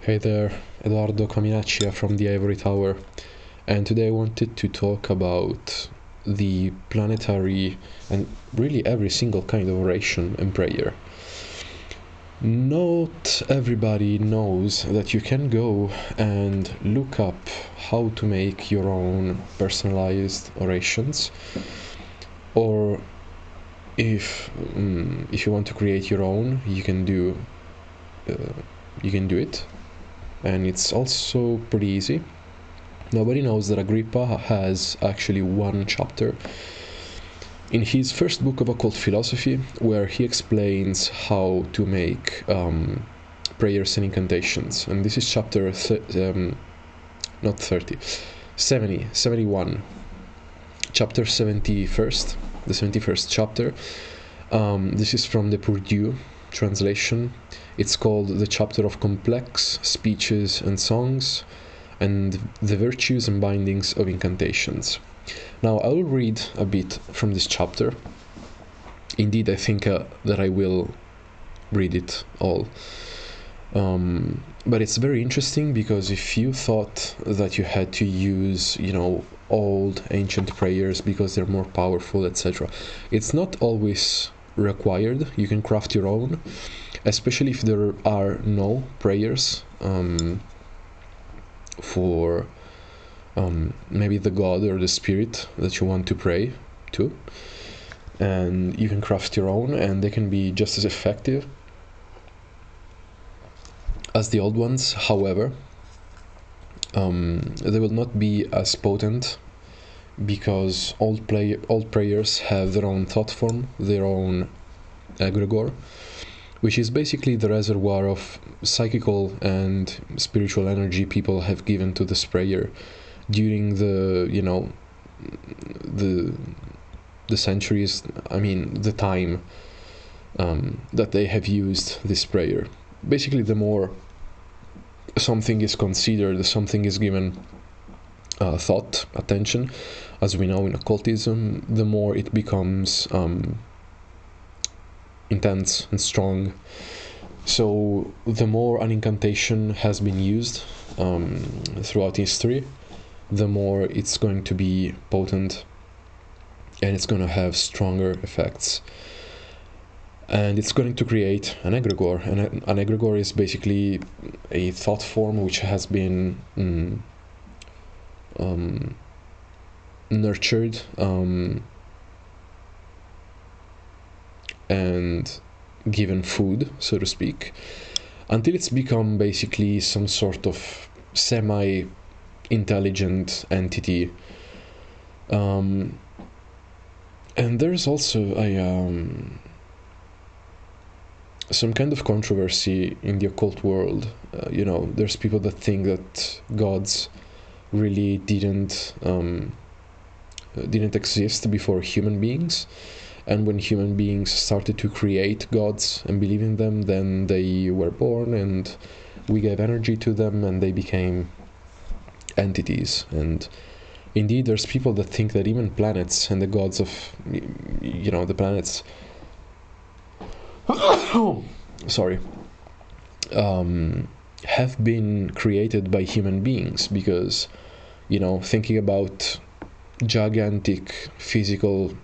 Hey there, Edoardo Caminaccia from the Ivory Tower, and today I wanted to talk about the planetary and really every single kind of oration and prayer. Not everybody knows that you can go and look up how to make your own personalized orations, or if you want to create your own, you can do it, and it's also pretty easy. Nobody knows that Agrippa has actually one chapter in his first book of occult philosophy where he explains how to make prayers and incantations, and this is chapter not 30, 70, 71, chapter 71st, the 71st chapter. This is from the Purdue translation. It's called the chapter of complex speeches and songs and the virtues and bindings of incantations. Now I will read a bit from this chapter. Indeed, I think that I will read it all. But it's very interesting because if you thought that you had to use, old ancient prayers because they're more powerful, etc., it's not always required. You can craft your own, especially if there are no prayers for maybe the god or the spirit that you want to pray to, and you can craft your own, and they can be just as effective as the old ones. However, they will not be as potent because old prayers have their own thought form, their own egregore, which is basically the reservoir of psychical and spiritual energy people have given to this prayer during the centuries, the time that they have used this prayer. Basically, the more something is considered, something is given thought, attention, as we know in occultism, the more it becomes intense and strong. So the more an incantation has been used throughout history, the more it's going to be potent and it's going to have stronger effects, and it's going to create an egregore. And an egregore is basically a thought form which has been nurtured and given food, so to speak, until it's become basically some sort of semi-intelligent entity. And there's also some kind of controversy in the occult world. There's people that think that gods really didn't exist before human beings, and when human beings started to create gods and believe in them, then they were born and we gave energy to them and they became entities. And indeed, there's people that think that even planets and the gods of the planets sorry, have been created by human beings, because thinking about gigantic physical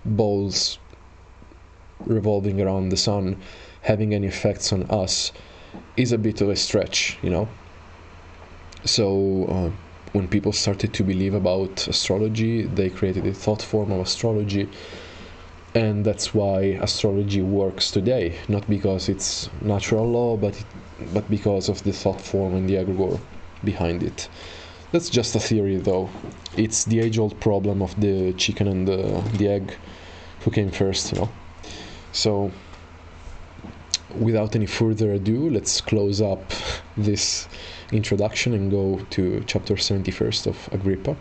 balls revolving around the sun having any effects on us is a bit of a stretch. So when people started to believe about astrology, they created a thought form of astrology, and that's why astrology works today, not because it's natural law, but because of the thought form and the egregore behind it. That's just a theory, though. It's the age-old problem of the chicken and the egg, who came first, So, without any further ado, let's close up this introduction and go to chapter 71st of Agrippa,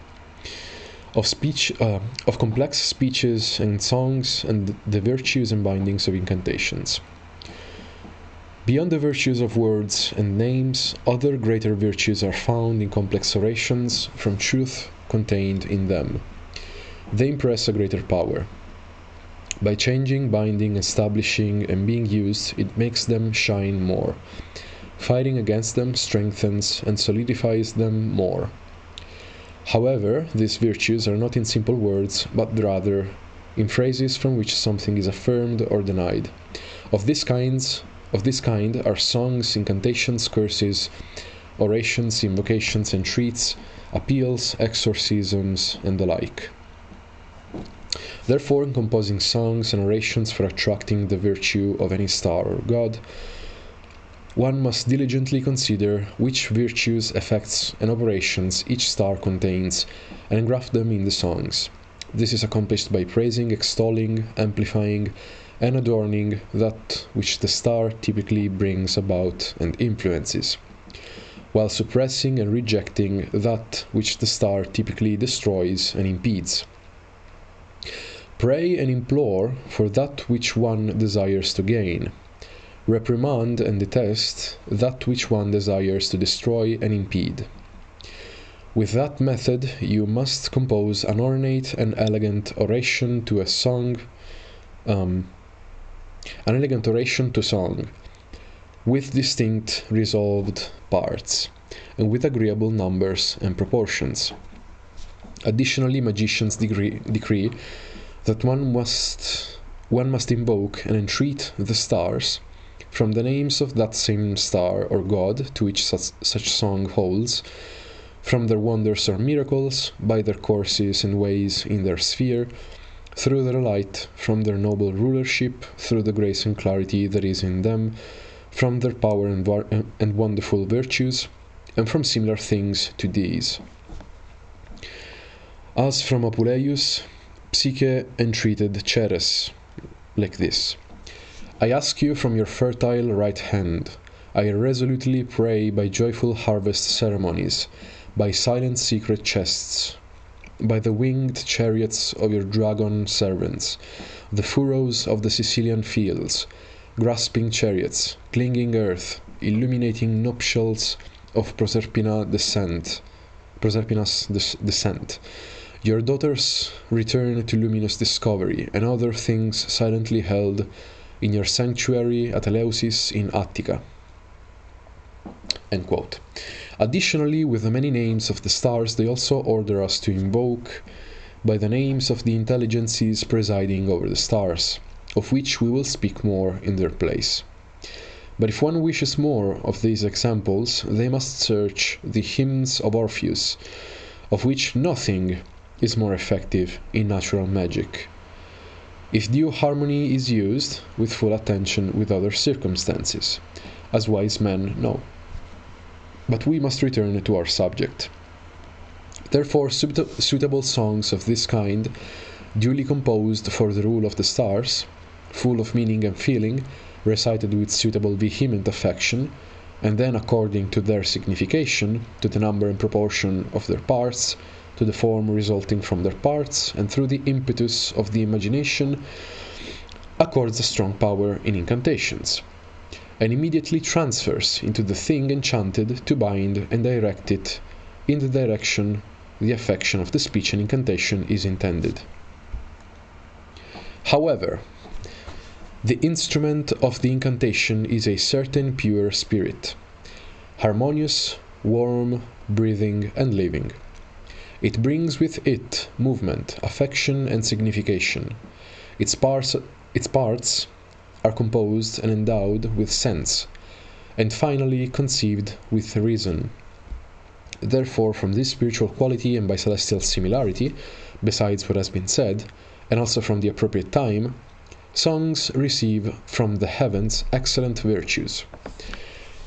of complex speeches and songs and the virtues and bindings of incantations. Beyond the virtues of words and names, other greater virtues are found in complex orations from truth contained in them. They impress a greater power. By changing, binding, establishing, and being used, it makes them shine more. Fighting against them strengthens and solidifies them more. However, these virtues are not in simple words, but rather in phrases from which something is affirmed or denied. Of this kind are songs, incantations, curses, orations, invocations, entreats, appeals, exorcisms, and the like. Therefore, in composing songs and orations for attracting the virtue of any star or god, one must diligently consider which virtues, effects, and operations each star contains, and engraft them in the songs. This is accomplished by praising, extolling, amplifying, and adorning that which the star typically brings about and influences, while suppressing and rejecting that which the star typically destroys and impedes. Pray and implore for that which one desires to gain. Reprimand and detest that which one desires to destroy and impede. With that method, you must compose an ornate and elegant oration to song, with distinct resolved parts, and with agreeable numbers and proportions. Additionally, magicians decree that one must invoke and entreat the stars from the names of that same star or god to which such song holds, from their wonders or miracles, by their courses and ways in their sphere, through their light, from their noble rulership, through the grace and clarity that is in them, from their power and wonderful virtues, and from similar things to these. As from Apuleius, Psyche entreated Ceres like this: I ask you from your fertile right hand, I resolutely pray by joyful harvest ceremonies, by silent secret chests, by the winged chariots of your dragon servants, the furrows of the Sicilian fields, grasping chariots, clinging earth, illuminating nuptials of Proserpina's descent. Your daughters return to luminous discovery, and other things silently held in your sanctuary at Eleusis in Attica. End quote. Additionally, with the many names of the stars, they also order us to invoke by the names of the intelligences presiding over the stars, of which we will speak more in their place. But if one wishes more of these examples, they must search the hymns of Orpheus, of which nothing is more effective in natural magic, if due harmony is used with full attention with other circumstances, as wise men know. But we must return to our subject. Therefore, suitable songs of this kind, duly composed for the rule of the stars, full of meaning and feeling, recited with suitable vehement affection, and then according to their signification, to the number and proportion of their parts, to the form resulting from their parts, and through the impetus of the imagination, accords a strong power in incantations, and immediately transfers into the thing enchanted to bind and direct it in the direction the affection of the speech and incantation is intended. However, the instrument of the incantation is a certain pure spirit, harmonious, warm, breathing, and living. It brings with it movement, affection, and signification. Its parts are composed and endowed with sense, and finally conceived with reason. Therefore, from this spiritual quality and by celestial similarity, besides what has been said, and also from the appropriate time, songs receive from the heavens excellent virtues,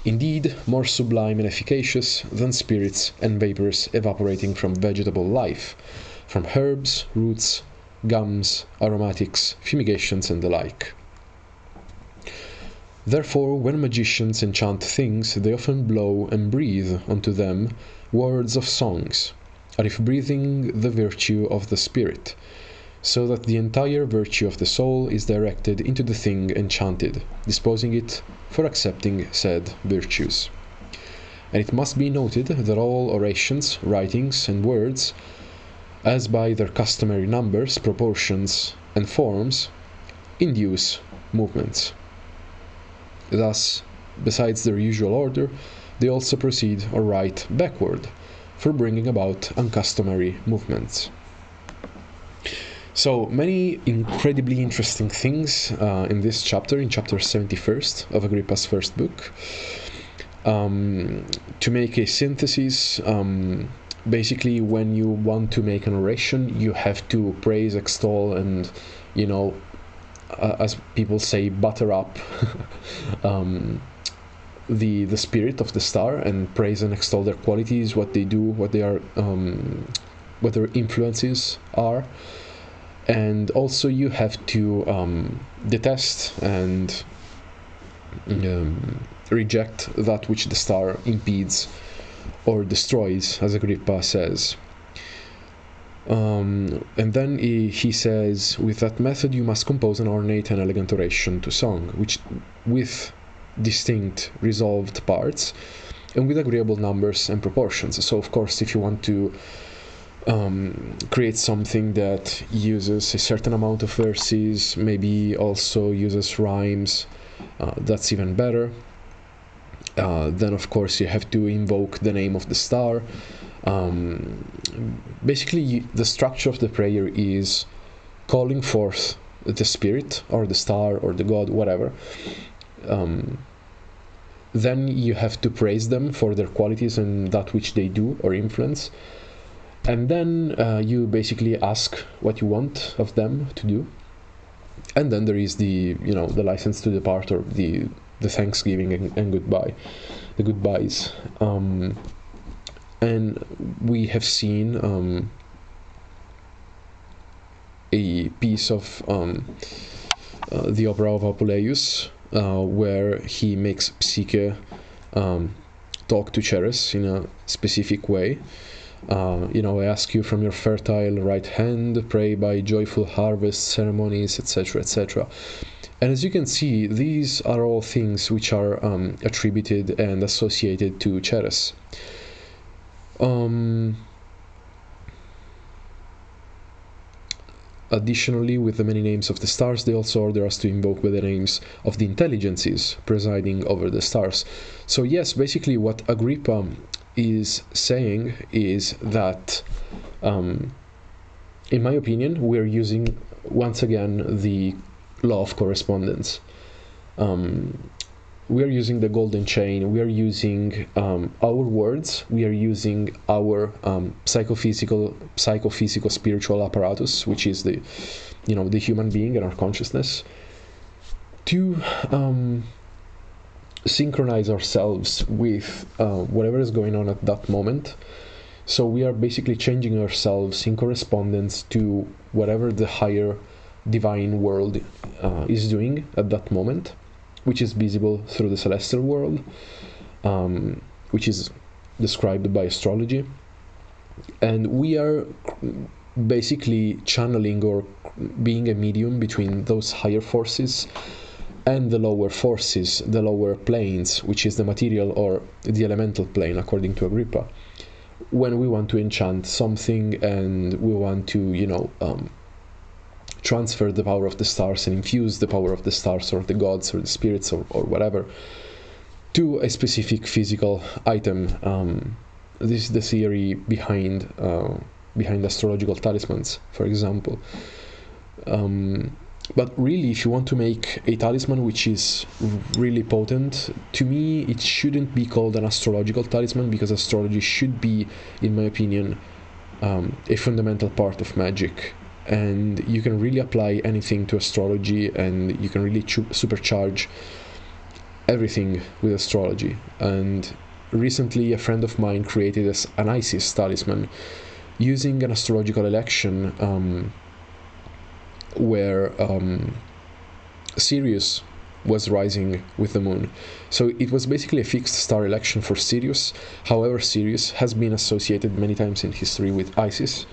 indeed more sublime and efficacious than spirits and vapors evaporating from vegetable life, from herbs, roots, gums, aromatics, fumigations, and the like. Therefore, when magicians enchant things, they often blow and breathe unto them words of songs, as if breathing the virtue of the spirit, so that the entire virtue of the soul is directed into the thing enchanted, disposing it for accepting said virtues. And it must be noted that all orations, writings, and words, as by their customary numbers, proportions, and forms, induce movements. Thus, besides their usual order, they also proceed or write backward for bringing about uncustomary movements. So many incredibly interesting things in this chapter, in chapter 71st of Agrippa's first book. To make a synthesis, basically when you want to make an oration, you have to praise, extol, and, as people say, butter up the spirit of the star, and praise and extol their qualities, what they do, what they are, what their influences are. And also you have to detest and reject that which the star impedes or destroys, as Agrippa says. And then he says, with that method you must compose an ornate and elegant oration to song, which with distinct resolved parts and with agreeable numbers and proportions. So of course, if you want to create something that uses a certain amount of verses, maybe also uses rhymes, that's even better. Then of course you have to invoke the name of the star. Basically the structure of the prayer is calling forth the spirit or the star or the god, whatever. Then you have to praise them for their qualities and that which they do or influence. And then you basically ask what you want of them to do. And then there is the license to depart, or the thanksgiving and goodbye, the goodbyes. And we have seen a piece of the opera of Apuleius, where he makes Psyche talk to Ceres in a specific way. I ask you from your fertile right hand, pray by joyful harvest ceremonies, etc., etc. And as you can see, these are all things which are attributed and associated to Ceres. Additionally, with the many names of the stars, they also order us to invoke with the names of the intelligences presiding over the stars. So yes, basically what Agrippa is saying is that, in my opinion, we're using once again the law of correspondence. We are using the golden chain. We are using our words. We are using our psychophysical, spiritual apparatus, which is the human being and our consciousness, to synchronize ourselves with whatever is going on at that moment. So we are basically changing ourselves in correspondence to whatever the higher divine world is doing at that moment, which is visible through the celestial world, which is described by astrology. And we are basically channeling or being a medium between those higher forces and the lower forces, the lower planes, which is the material or the elemental plane, according to Agrippa, when we want to enchant something and we want to, transfer the power of the stars and infuse the power of the stars or the gods or the spirits or whatever to a specific physical item. This is the theory behind astrological talismans, for example. But really, if you want to make a talisman which is really potent, to me it shouldn't be called an astrological talisman, because astrology should be, in my opinion, a fundamental part of magic. And you can really apply anything to astrology, and you can really supercharge everything with astrology. And recently a friend of mine created an Isis talisman using an astrological election, where Sirius was rising with the moon. So it was basically a fixed star election for Sirius. However, Sirius has been associated many times in history with Isis.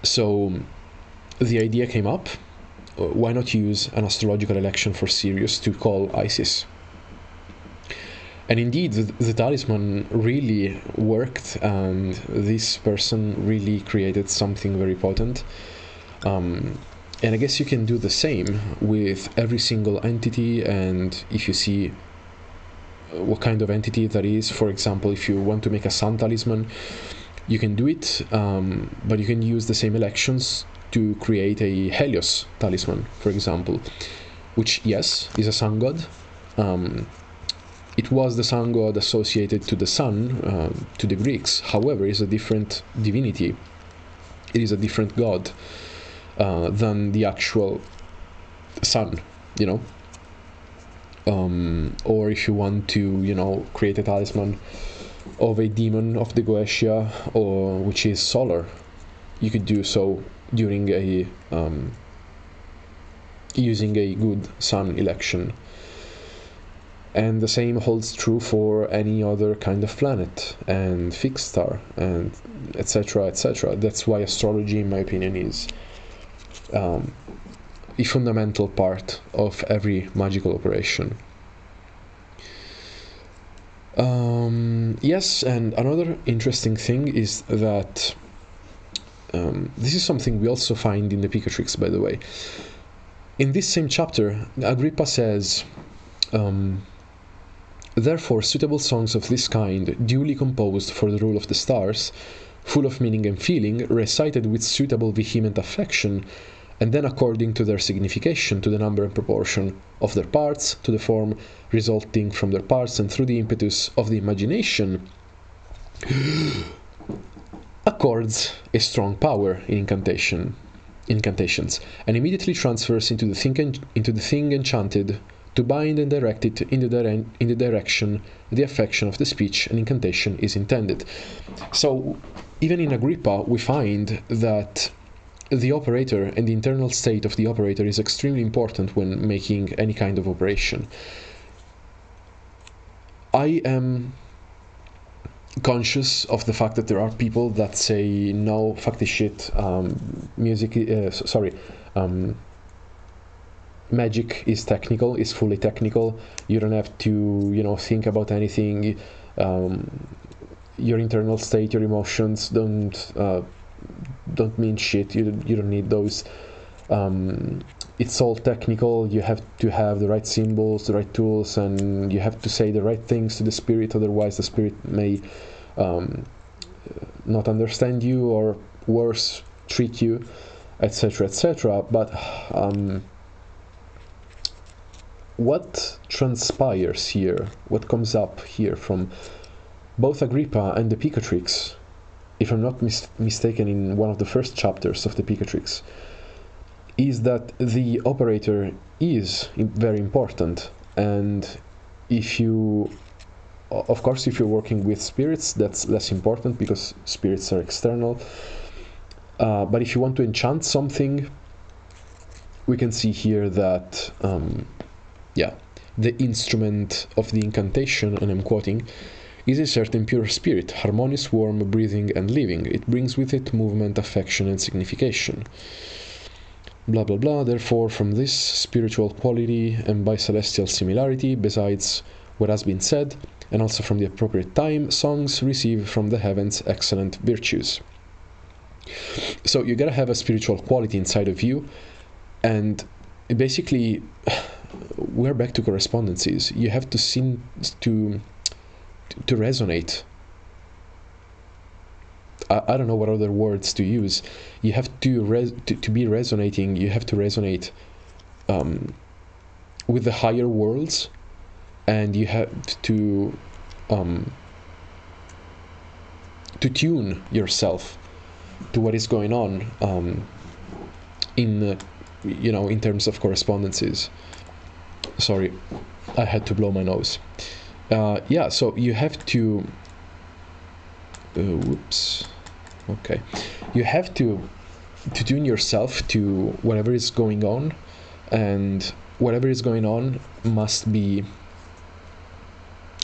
So the idea came up, why not use an astrological election for Sirius to call Isis? And indeed, the talisman really worked, and this person really created something very potent. And I guess you can do the same with every single entity, and if you see what kind of entity that is. For example, if you want to make a sun talisman, you can do it, but you can use the same elections to create a Helios talisman, for example, which, yes, is a sun god. It was the sun god associated to the sun, to the Greeks. However, it's a different divinity. It is a different god than the actual sun, you know. Or if you want to, you know, create a talisman of a demon of the Goetia, or which is solar, you could do so during a using a good sun election. And the same holds true for any other kind of planet and fixed star, and etc., etc. That's why astrology, in my opinion, is a fundamental part of every magical operation. Yes, and another interesting thing is that this is something we also find in the Picatrix, by the way. In this same chapter, Agrippa says, therefore, suitable songs of this kind, duly composed for the rule of the stars, full of meaning and feeling, recited with suitable vehement affection, and then according to their signification, to the number and proportion of their parts, to the form resulting from their parts, and through the impetus of the imagination, accords a strong power in incantations, and immediately transfers into the thing enchanted, to bind and direct it in the direction the affection of the speech and incantation is intended. So, even in Agrippa, we find that the operator and the internal state of the operator is extremely important when making any kind of operation. I am conscious of the fact that there are people that say, no, fuck this shit, magic is technical, is fully technical, you don't have to, you know, think about anything, your internal state, your emotions don't mean shit, you don't need those, it's all technical, you have to have the right symbols, the right tools, and you have to say the right things to the spirit, otherwise the spirit may not understand you, or worse, trick you, etc., etc. But what transpires here, what comes up here from both Agrippa and the Picatrix, if I'm not mistaken, in one of the first chapters of the Picatrix, is that the operator is very important. And if you, of course, if you're working with spirits, that's less important because spirits are external. But if you want to enchant something, we can see here that the instrument of the incantation, and I'm quoting, is a certain pure spirit, harmonious, warm, breathing, and living. It brings with it movement, affection, and signification. Blah blah blah. Therefore, from this spiritual quality and by celestial similarity, besides what has been said, and also from the appropriate time, songs receive from the heavens excellent virtues. So you gotta have a spiritual quality inside of you, and basically we're back to correspondences. You have to seem to resonate. I don't know what other words to use. You have to be resonating. You have to resonate with the higher worlds, and you have to tune yourself to what is going on in in terms of correspondences. Sorry, I had to blow my nose. So you have to okay, you have to tune yourself to whatever is going on, and whatever is going on must be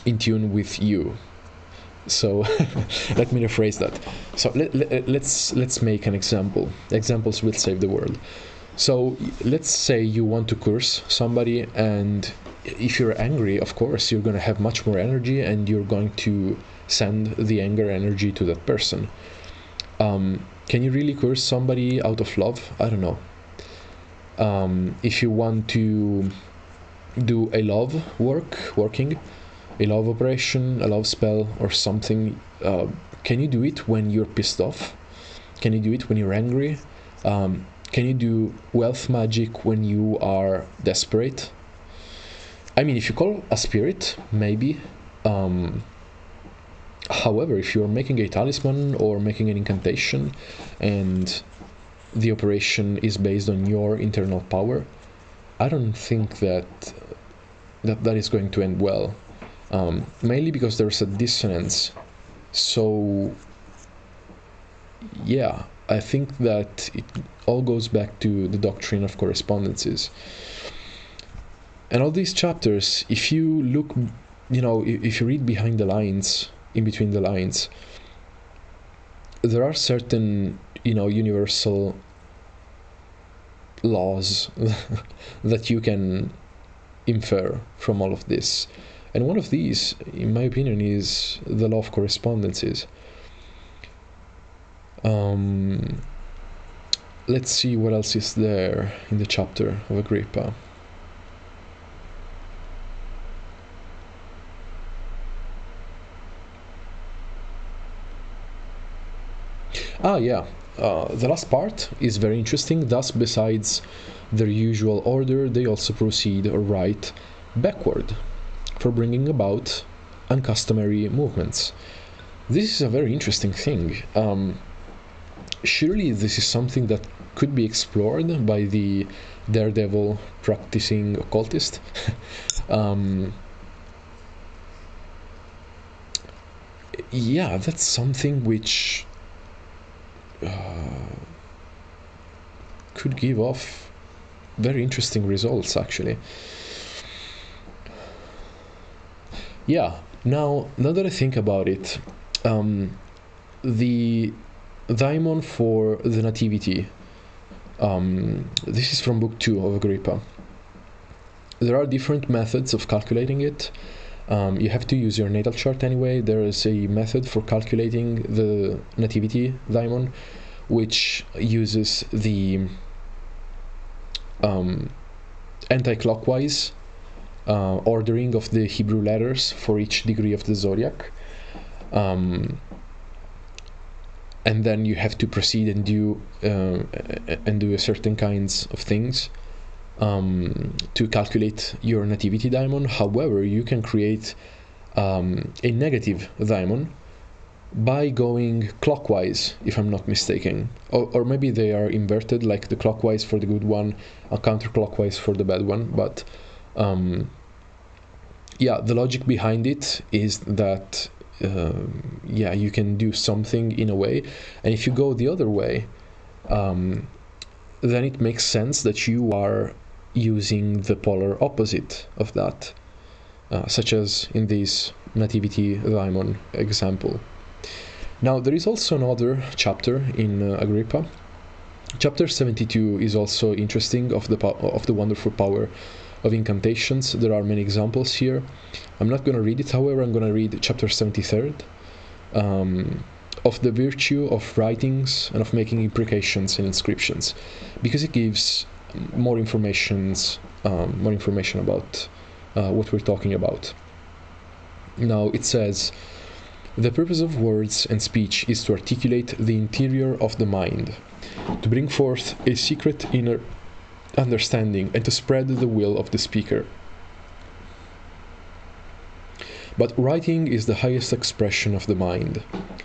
in tune with you. So let me rephrase that. So let's make an example. Examples will save the world. So let's say you want to curse somebody, and if you're angry, of course, you're going to have much more energy, and you're going to send the anger energy to that person. Can you really curse somebody out of love? I don't know. If you want to do a working, a love operation, a love spell, or something, can you do it when you're pissed off? Can you do it when you're angry? Can you do wealth magic when you are desperate? I mean, if you call a spirit, maybe. However, if you're making a talisman or making an incantation and the operation is based on your internal power, I don't think that is going to end well. Mainly because there's a dissonance. So, yeah, I think that it all goes back to the doctrine of correspondences. And all these chapters, if you look, if you read behind the lines, in between the lines, there are certain, universal laws that you can infer from all of this. And one of these, in my opinion, is the law of correspondences. Let's see what else is there in the chapter of Agrippa. The last part is very interesting. Thus, besides their usual order, they also proceed or write backward for bringing about uncustomary movements. This is a very interesting thing. Surely this is something that could be explored by the daredevil practicing occultist. Yeah, that's something which could give off very interesting results, actually. Yeah, now that I think about it, the daimon for the nativity, this is from book 2 of Agrippa. There are different methods of calculating it. You have to use your natal chart anyway. There is a method for calculating the nativity daimon, which uses the anti-clockwise ordering of the Hebrew letters for each degree of the zodiac. And then you have to proceed and do a certain kinds of things to calculate your nativity daimon. However, you can create a negative daimon by going clockwise, if I'm not mistaken, or maybe they are inverted, like the clockwise for the good one, counterclockwise for the bad one. But the logic behind it is that you can do something in a way, and if you go the other way, then it makes sense that you are using the polar opposite of that, such as in this nativity daimon example. Now, there is also another chapter in Agrippa. Chapter 72 is also interesting, of the wonderful power of incantations. There are many examples here. I'm not going to read it, however. I'm going to read chapter 73 of the virtue of writings and of making imprecations and inscriptions, because it gives more information about what we're talking about. Now, it says, the purpose of words and speech is to articulate the interior of the mind, to bring forth a secret inner understanding, and to spread the will of the speaker. But writing is the highest expression of the mind.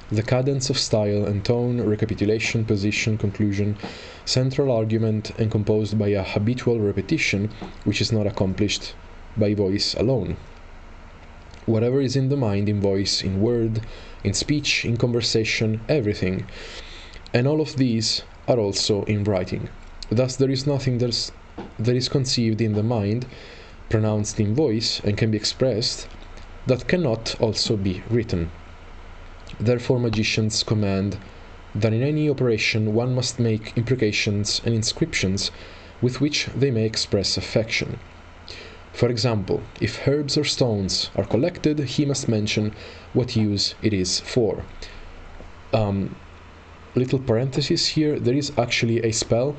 The cadence of style and tone, recapitulation, position, conclusion, central argument, and composed by a habitual repetition, which is not accomplished by voice alone. Whatever is in the mind, in voice, in word, in speech, in conversation, everything. And all of these are also in writing. Thus there is nothing that is conceived in the mind, pronounced in voice, and can be expressed, that cannot also be written. Therefore magicians command that in any operation one must make imprecations and inscriptions with which they may express affection. For example, if herbs or stones are collected, he must mention what use it is for. Little parenthesis here, there is actually a spell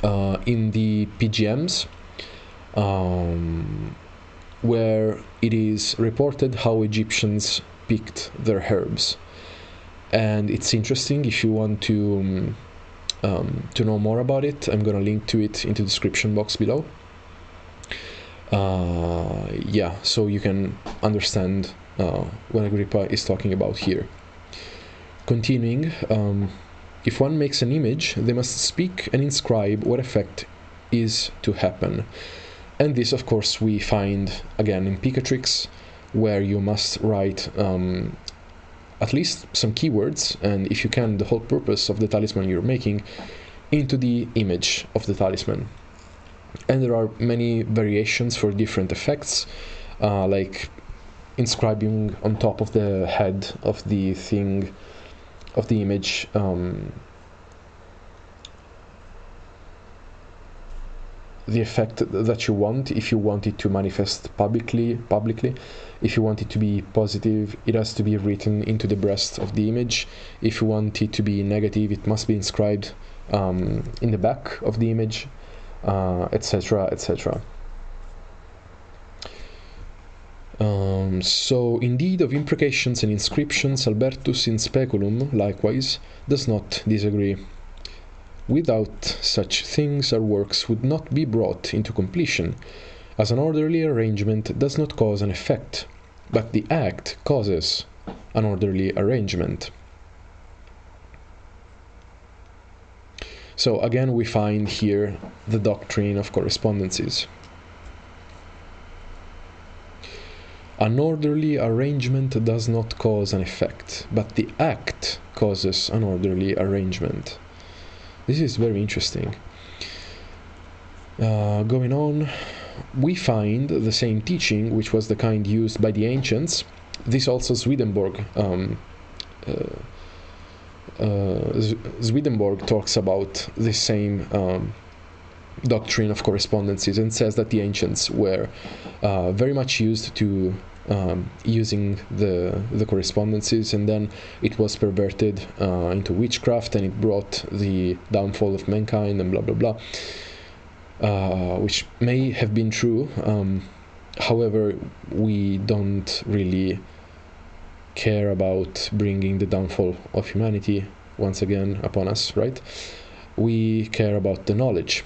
in the PGMs, where it is reported how Egyptians picked their herbs. And it's interesting. If you want to know more about it, I'm gonna link to it into the description box below. Yeah, so you can understand what Agrippa is talking about here. Continuing, if one makes an image, they must speak and inscribe what effect is to happen. And this, of course, we find again in Picatrix, where you must write at least some keywords, and if you can, the whole purpose of the talisman you're making, into the image of the talisman. And there are many variations for different effects, like inscribing on top of the head of the thing, of the image, the effect that you want. If you want it to manifest publicly, if you want it to be positive, it has to be written into the breast of the image. If you want it to be negative, it must be inscribed in the back of the image, etc., etc. So indeed, of imprecations and inscriptions, Albertus in Speculum likewise does not disagree. Without such things, our works would not be brought into completion, as an orderly arrangement does not cause an effect, but the act causes an orderly arrangement. So again, we find here the doctrine of correspondences. An orderly arrangement does not cause an effect, but the act causes an orderly arrangement. This is very interesting. Going on, we find the same teaching, which was the kind used by the ancients. This also Swedenborg. Swedenborg talks about the same doctrine of correspondences and says that the ancients were very much used to using the correspondences, and then it was perverted into witchcraft, and it brought the downfall of mankind and blah blah blah, which may have been true. However, we don't really care about bringing the downfall of humanity once again upon us, right? We care about the knowledge.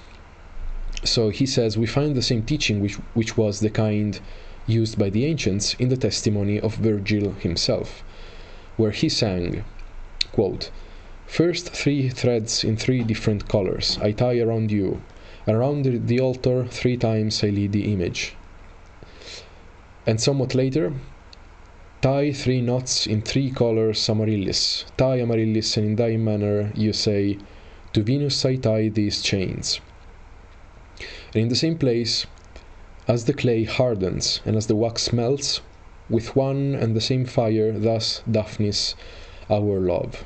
So he says, we find the same teaching which was the kind used by the ancients in the testimony of Virgil himself, where he sang, quote, "First 3 threads in 3 different colors I tie around you, and around the altar 3 times I lead the image." And somewhat later, "Tie 3 knots in 3 colors amaryllis, tie amaryllis, and in thy manner you say, to Venus I tie these chains." And in the same place, "As the clay hardens and as the wax melts, with one and the same fire, thus Daphnis our love."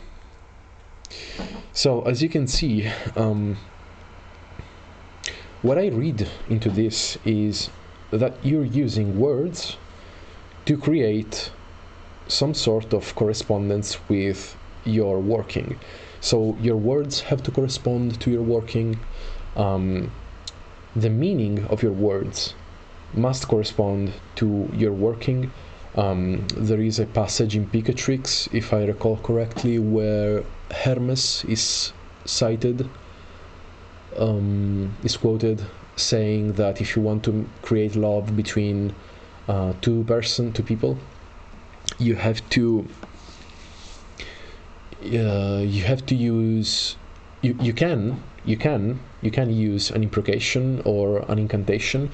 So, as you can see, what I read into this is that you're using words to create some sort of correspondence with your working. So your words have to correspond to your working. The meaning of your words must correspond to your working. There is a passage in Picatrix, if I recall correctly, where Hermes is cited, is quoted, saying that if you want to create love between two people, you have to use, you can use an imprecation or an incantation,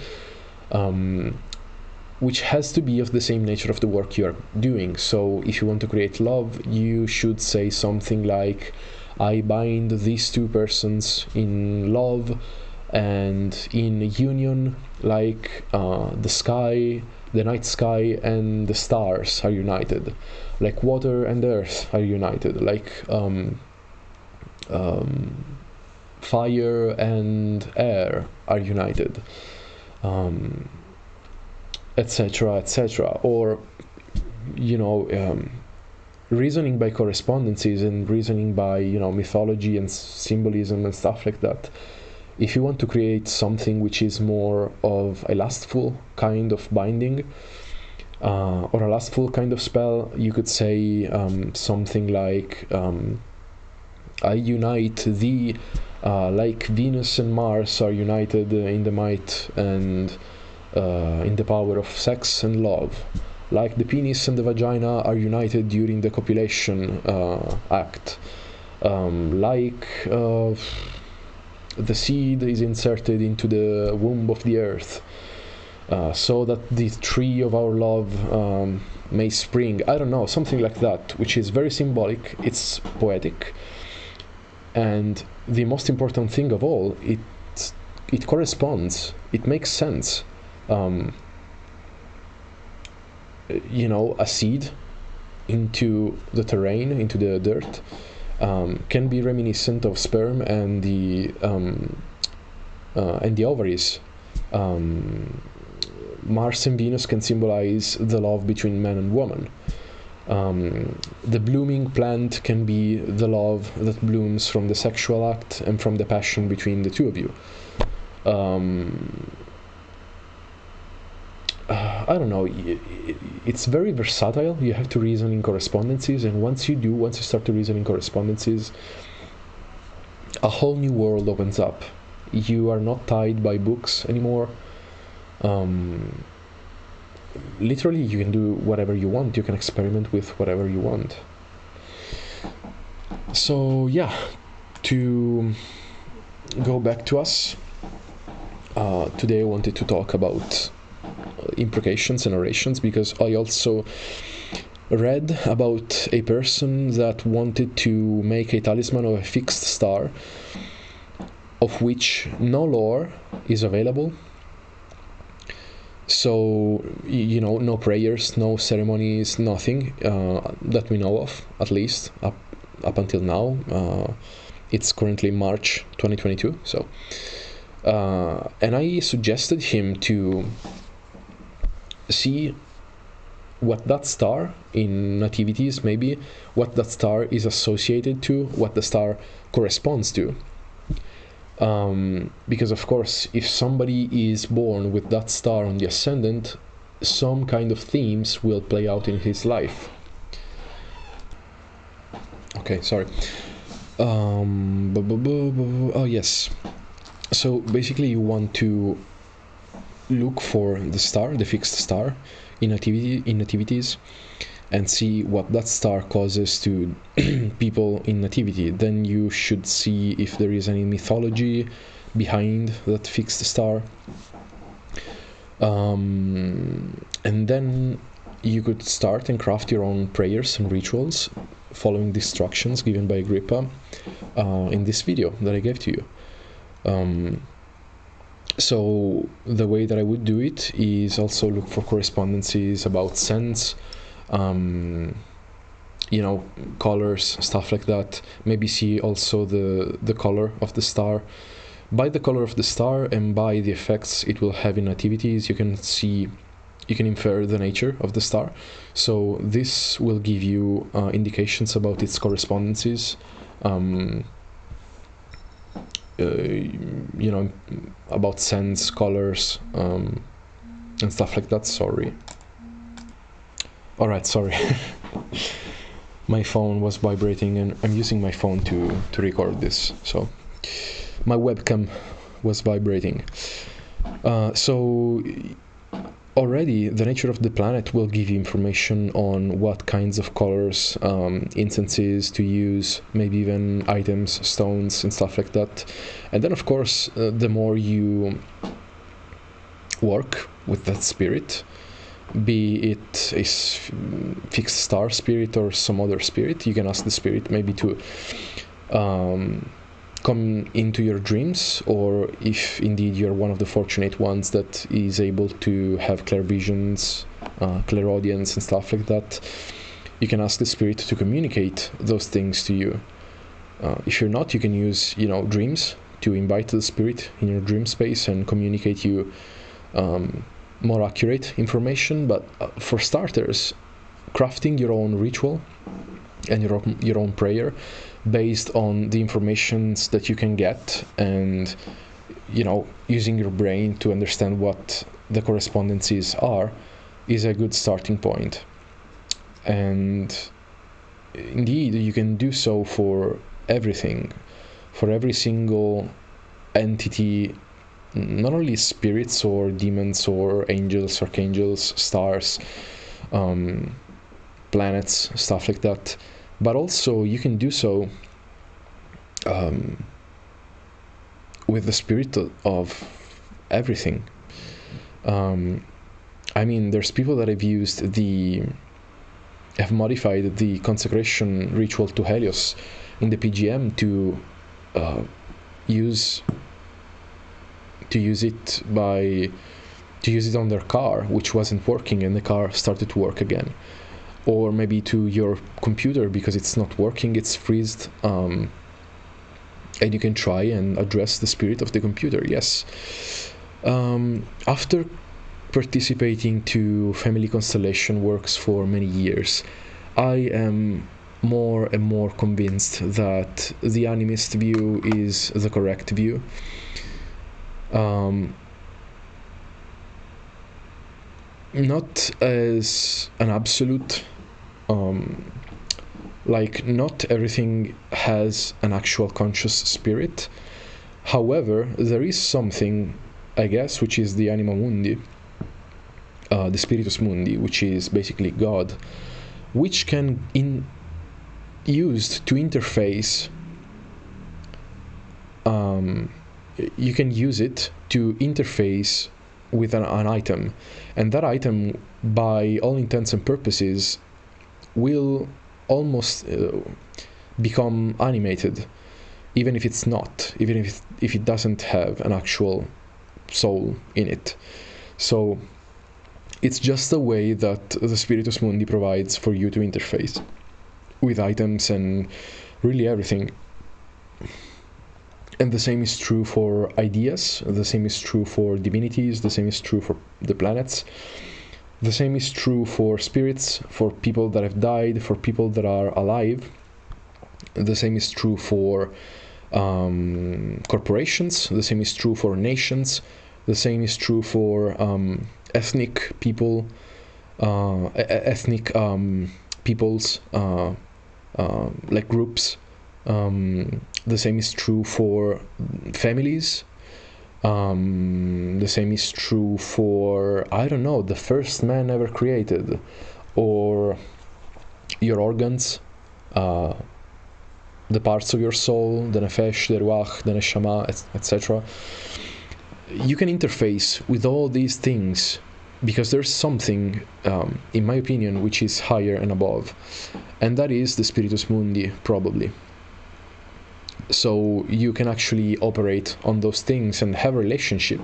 which has to be of the same nature of the work you are doing. So if you want to create love, you should say something like, "I bind these 2 persons in love and in union, like the sky, the night sky and the stars are united, like water and earth are united, like fire and air are united, etc., etc." Or, reasoning by correspondences and reasoning by, mythology and symbolism and stuff like that If you want to create something which is more of a lustful kind of binding, or a lustful kind of spell, you could say something like, I unite thee, like Venus and Mars are united in the might and in the power of sex and love, like the penis and the vagina are united during the copulation act, like the seed is inserted into the womb of the earth, so that the tree of our love may spring. I don't know, something like that, which is very symbolic, it's poetic, and the most important thing of all, it corresponds, it makes sense. A seed into the terrain, into the dirt, can be reminiscent of sperm and the ovaries. Mars and Venus can symbolize the love between man and woman. The blooming plant can be the love that blooms from the sexual act and from the passion between the two of you. I don't know, it's very versatile. You have to reason in correspondences, and once you start to reason in correspondences, a whole new world opens up. You are not tied by books anymore. Literally, you can do whatever you want. You can experiment with whatever you want. So yeah, to go back to us, today I wanted to talk about implications and narrations, because I also read about a person that wanted to make a talisman of a fixed star, of which no lore is available. So, no prayers, no ceremonies, nothing that we know of, at least up until now. It's currently March 2022, so and I suggested him to see what that star in nativities, maybe what that star is associated to, what the star corresponds to. Because of course, if somebody is born with that star on the ascendant, some kind of themes will play out in his life. Okay, sorry. Oh yes. So basically, you want to look for the star, the fixed star, in nativities, and see what that star causes to people in nativity. Then you should see if there is any mythology behind that fixed star. And then you could start and craft your own prayers and rituals following the instructions given by Agrippa in this video that I gave to you. So the way that I would do it is also look for correspondences about scents, colors, stuff like that. Maybe see also the color of the star. By the color of the star and by the effects it will have in nativities, you can infer the nature of the star. So this will give you indications about its correspondences. About scents, colors, and stuff like that. Sorry. Alright, sorry. My phone was vibrating and I'm using my phone to record this, so my webcam was vibrating. So already the nature of the planet will give you information on what kinds of colors, incenses to use, maybe even items, stones and stuff like that. And then of course, the more you work with that spirit, be it a fixed star spirit or some other spirit, you can ask the spirit maybe to come into your dreams, or if indeed you're one of the fortunate ones that is able to have clairvisions, clairaudience and stuff like that, you can ask the spirit to communicate those things to you. If you're not, you can use dreams to invite the spirit in your dream space and communicate you more accurate information. But for starters, crafting your own ritual and your own prayer based on the informations that you can get and using your brain to understand what the correspondences are is a good starting point. And indeed, you can do so for everything, for every single entity, not only spirits or demons or angels, archangels, stars, planets, stuff like that, but also you can do so with the spirit of everything. There's people that have modified the consecration ritual to Helios in the PGM to use it on their car, which wasn't working, and the car started to work again. Or maybe to your computer because it's not working, it's freezed, and you can try and address the spirit of the computer. Yes. After participating to family constellation works for many years, I am more and more convinced that the animist view is the correct view. Not as an absolute, not everything has an actual conscious spirit. However, there is something, I guess, which is the anima mundi, the spiritus mundi, which is basically God, which can used to interface. You can use it to interface with an item, and that item, by all intents and purposes, will almost become animated, even if it's not, even if it doesn't have an actual soul in it. So it's just a way that the Spiritus Mundi provides for you to interface with items and really everything. And the same is true for ideas, the same is true for divinities, the same is true for the planets, the same is true for spirits, for people that have died, for people that are alive. The same is true for corporations, the same is true for nations, the same is true for ethnic people, ethnic peoples, like groups. The same is true for families. The same is true for, I don't know, the first man ever created, or your organs, the parts of your soul, the nefesh, the ruach, the neshama, etc. You can interface with all these things because there's something, in my opinion, which is higher and above, and that is the Spiritus Mundi, probably. So you can actually operate on those things and have a relationship,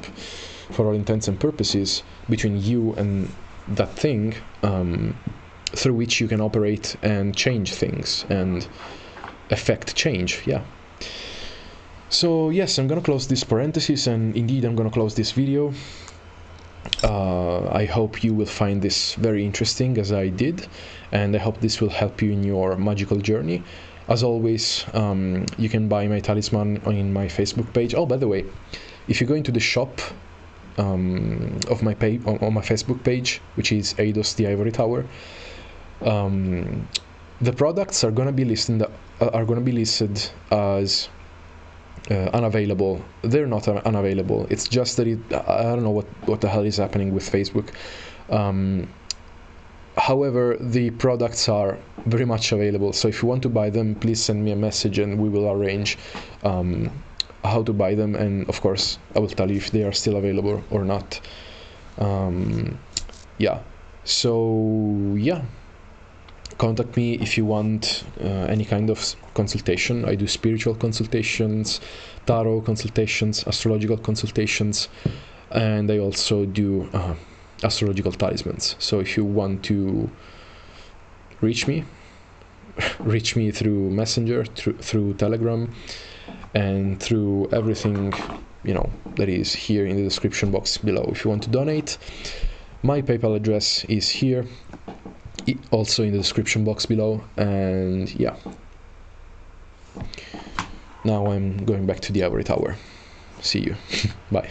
for all intents and purposes, between you and that thing, through which you can operate and change things and affect change. Yeah. So yes, I'm gonna close this parenthesis, and indeed I'm gonna close this video. I hope you will find this very interesting, as I did, and I hope this will help you in your magical journey. As always, you can buy my talisman on my Facebook page. Oh, by the way, if you go into the shop of my on my Facebook page, which is Eidos the Ivory Tower, the products are gonna be listed as unavailable. They're not unavailable. It's just that I don't know what the hell is happening with Facebook. However, the products are very much available, so if you want to buy them, please send me a message and we will arrange how to buy them, and of course I will tell you if they are still available or not. Yeah, so yeah, contact me if you want any kind of consultation. I do spiritual consultations, tarot consultations, astrological consultations, and I also do astrological talismans. So if you want to reach me through Messenger, through Telegram, and through everything, that is here in the description box below. If you want to donate, my PayPal address is here, also in the description box below. And yeah, now I'm going back to the Ivory Tower. See you. Bye.